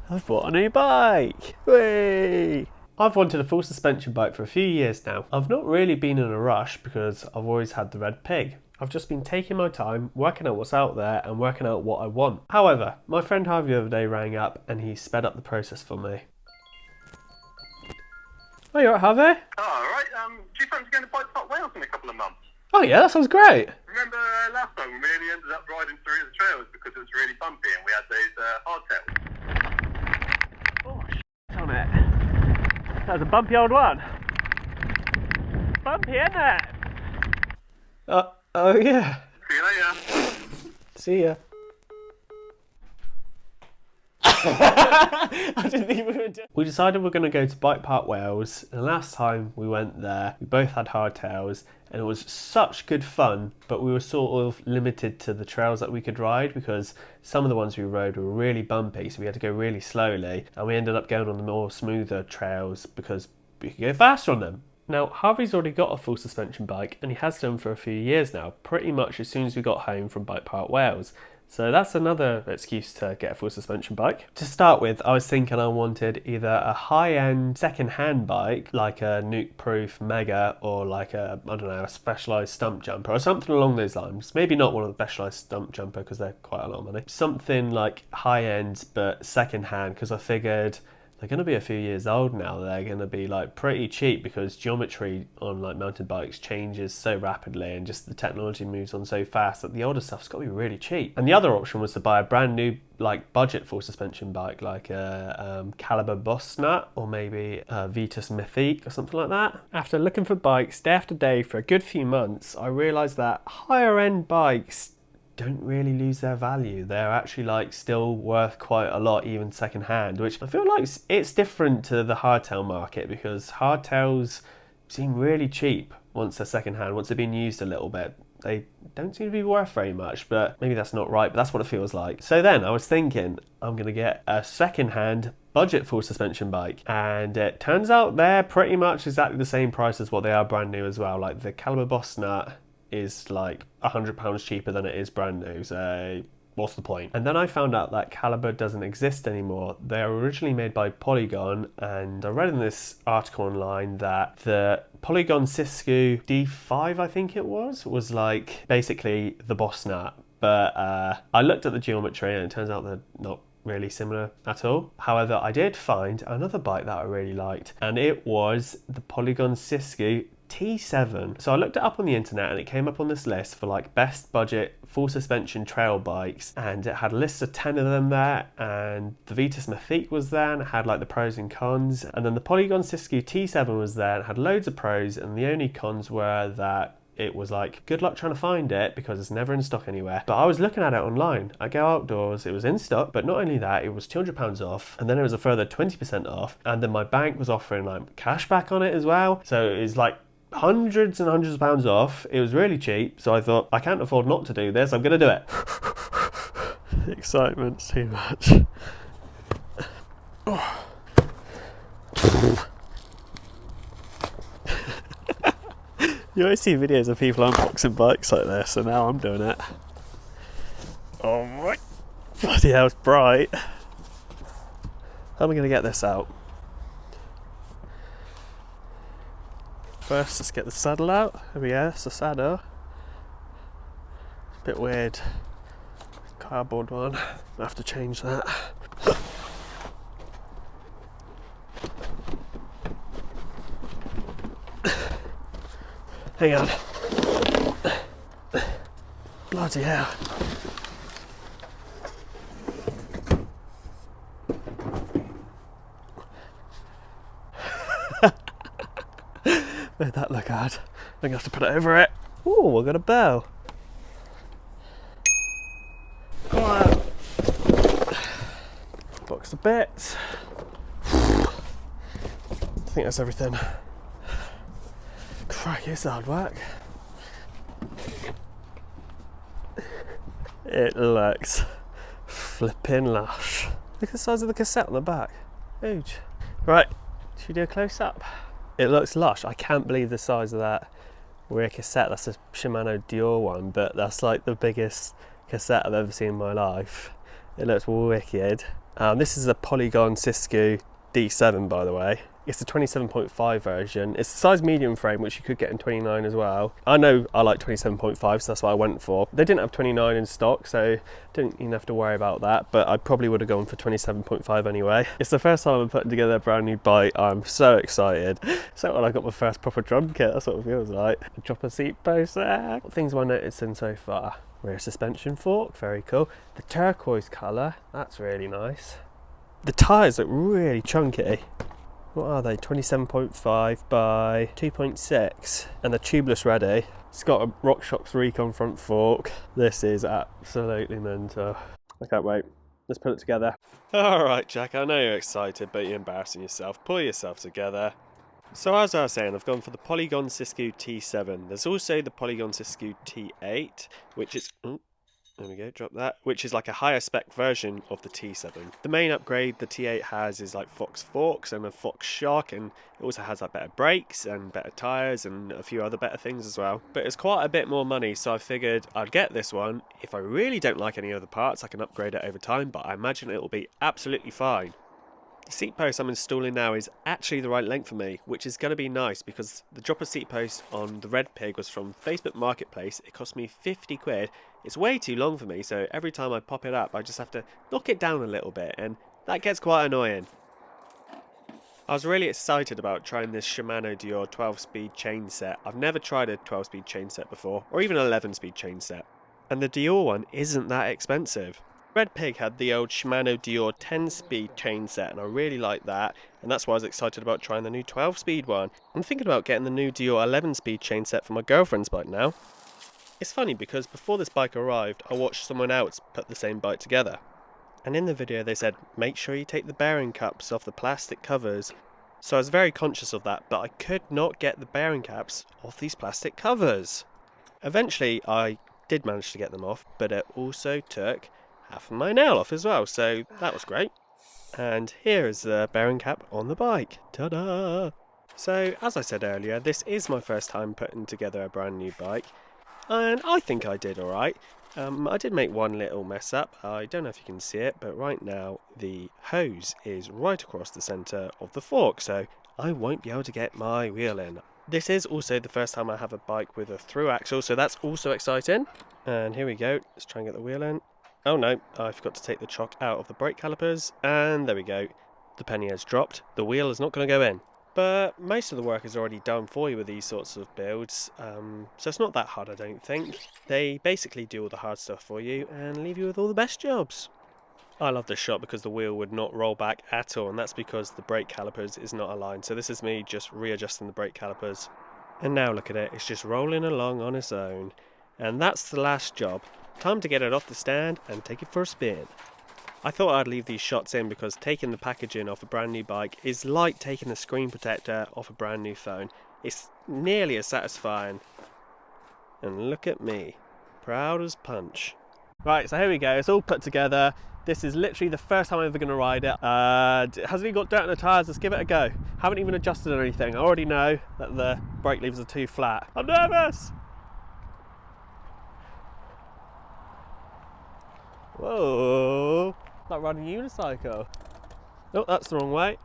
I've bought a new bike! Whee! I've wanted a full suspension bike for a few years now. I've not really been in a rush because I've always had the red pig. I've just been taking my time, working out what's out there and working out what I want. However, my friend Harvey the other day rang up and he sped up the process for me. Oh, you alright, Harvey? Oh, alright. Do you fancy going to Bike Park Wales in a couple of months? Oh yeah, that sounds great. Remember last time we really ended up riding through the trails because it was really bumpy and we had those hardtails. Oh, shit on it. That was a bumpy old one. Bumpy, isn't it? Oh yeah. See you later. See ya. I didn't think we were doing. We decided we're going to go to Bike Park Wales, and last time we went there, we both had hardtails, and it was such good fun, but we were sort of limited to the trails that we could ride because some of the ones we rode were really bumpy, so we had to go really slowly, and we ended up going on the more smoother trails because we could go faster on them. Now, Harvey's already got a full suspension bike, and he has done for a few years now, pretty much as soon as we got home from Bike Park Wales. So that's another excuse to get a full suspension bike. To start with, I was thinking I wanted either a high-end second-hand bike, like a nuke-proof Mega, or like a, I don't know, a Specialized stump jumper, or something along those lines. Maybe not one of the Specialized stump jumper, because they're quite a lot of money. Something like high-end, but second-hand, because I figured they're going to be a few years old now. They're going to be like pretty cheap because geometry on like mountain bikes changes so rapidly and just the technology moves on so fast that the older stuff's got to be really cheap. And the other option was to buy a brand new like budget full suspension bike like a Calibre Bossnut or maybe a Vitus Mythique or something like that. After looking for bikes day after day for a good few months, I realised that higher end bikes don't really lose their value. They're actually like still worth quite a lot even second hand, which I feel like it's different to the hardtail market because hardtails seem really cheap once they're second hand, once they've been used a little bit. They don't seem to be worth very much, but maybe that's not right, but that's what it feels like. So then I was thinking I'm gonna get a second hand budget full suspension bike, and it turns out they're pretty much exactly the same price as what they are brand new as well. Like the Calibre Bossnut is like £100 cheaper than it is brand new, so what's the point? And then I found out that Calibre doesn't exist anymore. They were originally made by Polygon, and I read in this article online that the Polygon Siskui D5, I think it was like basically the Bossnut, but I looked at the geometry and it turns out they're not really similar at all. However, I did find another bike that I really liked, and it was the Polygon Siskui T7. So I looked it up on the internet and it came up on this list for like best budget full suspension trail bikes, and it had lists of 10 of them there, and the Vitus Mythique was there and it had like the pros and cons, and then the Polygon Siskui T7 was there and it had loads of pros, and the only cons were that it was like good luck trying to find it because it's never in stock anywhere. But I was looking at it online. I Go Outdoors, it was in stock, but not only that, it was £200 off, and then it was a further 20% off, and then my bank was offering like cash back on it as well, so it was like hundreds and hundreds of pounds off. It was really cheap, so I thought I can't afford not to do this, I'm gonna do it. The excitement's too much. You always see videos of people unboxing bikes like this, and now I'm doing it. Oh my, bloody hell, it's bright. How am I gonna get this out? First, let's get the saddle out. There we go, that's the saddle. It's a bit weird. Cardboard one. I have to change that. Hang on. Bloody hell. Made that look hard. I'm gonna have to put it over it. Ooh, I got a bell. Right. Box of bits. I think that's everything. Crikey, it's hard work. It looks flipping lush. Look at the size of the cassette on the back. Huge. Right, should we do a close up? It looks lush. I can't believe the size of that rear cassette. That's a Shimano Dior one, but that's like the biggest cassette I've ever seen in my life. It looks wicked. This is a Polygon Siskui D7, by the way. It's the 27.5 version. It's the size medium frame, which you could get in 29 as well. I know I like 27.5, so that's what I went for. They didn't have 29 in stock, so didn't even have to worry about that, but I probably would have gone for 27.5 anyway. It's the first time I'm putting together a brand new bike. I'm so excited. So when I got my first proper drum kit, that's what it feels like. Drop a seat post there. What things am I noticing so far? Rear suspension fork, very cool. The turquoise colour, that's really nice. The tyres look really chunky. What are they? 27.5 by 2.6. And the tubeless ready. It's got a RockShox Recon front fork. This is absolutely mental. I can't wait. Let's put it together. Alright, Jack, I know you're excited, but you're embarrassing yourself. Pull yourself together. So as I was saying, I've gone for the Polygon Siskui T7. There's also the Polygon Siskui T8, which is... Oh, there we go, drop that. Which is like a higher spec version of the T7. The main upgrade the T8 has is like Fox forks and a Fox shock, and it also has like better brakes and better tyres and a few other better things as well. But it's quite a bit more money, so I figured I'd get this one. If I really don't like any other parts, I can upgrade it over time, but I imagine it will be absolutely fine. The seat post I'm installing now is actually the right length for me, which is going to be nice because the dropper seat post on the Red Pig was from Facebook Marketplace. It cost me 50 quid. It's way too long for me, so every time I pop it up I just have to knock it down a little bit, and that gets quite annoying. I was really excited about trying this Shimano Dior 12-speed chain set. I've never tried a 12-speed chain set before, or even an 11-speed chain set. And the Dior one isn't that expensive. Red Pig had the old Shimano Dior 10-speed chain set, and I really liked that, and that's why I was excited about trying the new 12-speed one. I'm thinking about getting the new Dior 11-speed chain set for my girlfriend's bike now. It's funny because before this bike arrived, I watched someone else put the same bike together. And in the video they said, make sure you take the bearing caps off the plastic covers. So I was very conscious of that, but I could not get the bearing caps off these plastic covers. Eventually I did manage to get them off, but it also took half of my nail off as well, so that was great. And here is the bearing cap on the bike. Ta-da! So as I said earlier, this is my first time putting together a brand new bike, and I think I did alright. I did make one little mess up. I don't know if you can see it, but right now the hose is right across the centre of the fork, so I won't be able to get my wheel in. This is also the first time I have a bike with a through axle, so that's also exciting. And here we go, let's try and get the wheel in. Oh no, I forgot to take the chock out of the brake calipers, and there we go. The penny has dropped, the wheel is not going to go in. But most of the work is already done for you with these sorts of builds, so it's not that hard, I don't think. They basically do all the hard stuff for you and leave you with all the best jobs. I love this shot because the wheel would not roll back at all, and that's because the brake calipers is not aligned. So this is me just readjusting the brake calipers. And now look at it, it's just rolling along on its own. And that's the last job. Time to get it off the stand and take it for a spin. I thought I'd leave these shots in because taking the packaging off a brand new bike is like taking the screen protector off a brand new phone. It's nearly as satisfying. And look at me, proud as punch. Right, so here we go, it's all put together. This is literally the first time I'm ever going to ride it. It hasn't even got dirt on the tyres, let's give it a go. Haven't even adjusted anything. I already know that the brake levers are too flat. I'm nervous! Whoa, like riding a unicycle. Oh, that's the wrong way.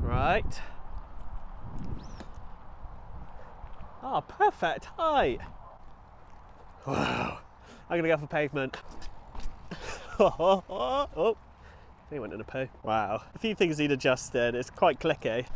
Right. Ah, perfect height. Wow. I'm gonna go for pavement. Oh, he went in a poo. Wow. A few things need adjusted. It's quite clicky.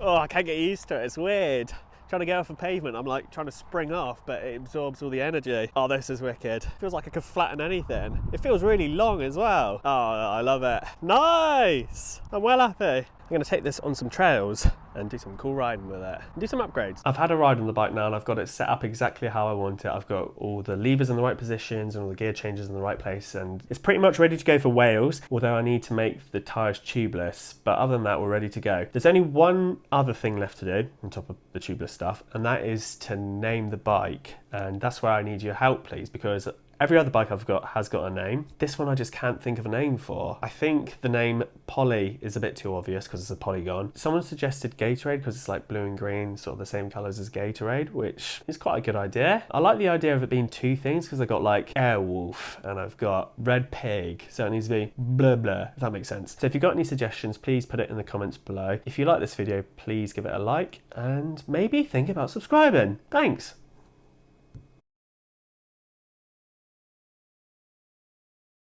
Oh, I can't get used to it, it's weird. Trying to get off a pavement, I'm like trying to spring off, but it absorbs all the energy. Oh, this is wicked. Feels like I could flatten anything. It feels really long as well. Oh, I love it. Nice! I'm well happy. I'm gonna take this on some trails and do some cool riding with it. And do some upgrades. I've had a ride on the bike now and I've got it set up exactly how I want it. I've got all the levers in the right positions and all the gear changes in the right place, and it's pretty much ready to go for Wales, although I need to make the tyres tubeless, but other than that we're ready to go. There's only one other thing left to do on top of the tubeless stuff, and that is to name the bike, and that's where I need your help please, because Every other bike I've got has got a name. This one I just can't think of a name for. I think the name Poly is a bit too obvious because it's a polygon. Someone suggested Gatorade because it's like blue and green, sort of the same colours as Gatorade, which is quite a good idea. I like the idea of it being two things because I've got like Airwolf and I've got Red Pig, so it needs to be blah blah, if that makes sense. So if you've got any suggestions, please put it in the comments below. If you like this video, please give it a like and maybe think about subscribing. Thanks.